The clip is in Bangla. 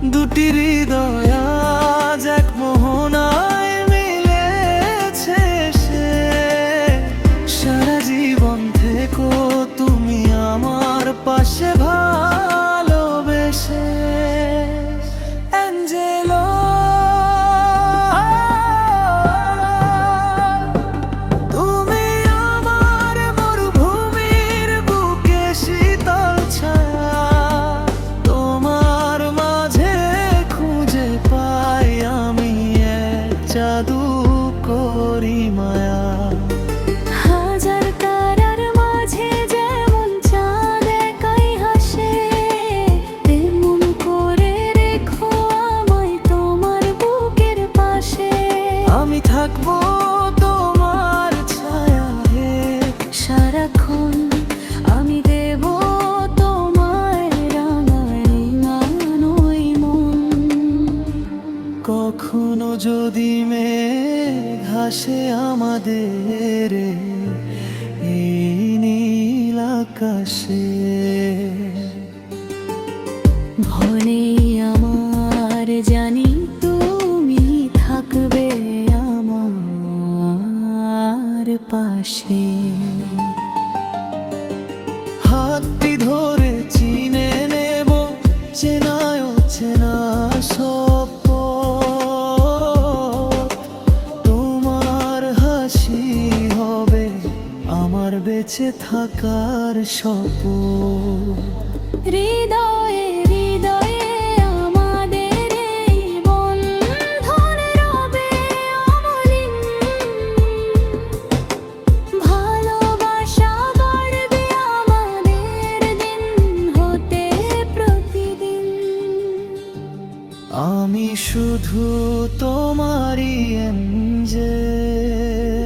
দুটি হৃদয় আজ এক মোহনায় মিলেছে সে। সারা জীবন থেকো তুমি আমার পাশে ভালোবেসে। অ্যাঞ্জেলো, তুমি আমার মরুভূমির বুকে শীতল ছায়া। তোমার মাঝে খুঁজে পাই আমি এক জাদু করি মায়া। হাজার তারার মাঝে যেমন চাঁদ একাই হাসে, তেমন করে রেখো আমায় তোমার বুকের পাশে। আমি থাকবো তোমার ছায়ায় সারাক্ষণ আমি দেব তোমায় রাঙানোই মন। কখনো যদি মেঘ হাসে আমাদের এই নীল আকাশে, ভনেই আমার জানি তুমি থাকবে আমার পাশে। হাতটি ধরে চিনে নেব চেনায় চেনা সব পথ। তোমার হাসি হবে আমার বেঁচে থাকার শপথ। হৃদয়ে হৃদয়ে আমাদের এই বন্ধন রবে অমলিন। ভালোবাসা বাড়বে আমাদের দিন হতে প্রতিদিন। আমি শুধু তোমারই এঞ্জেল।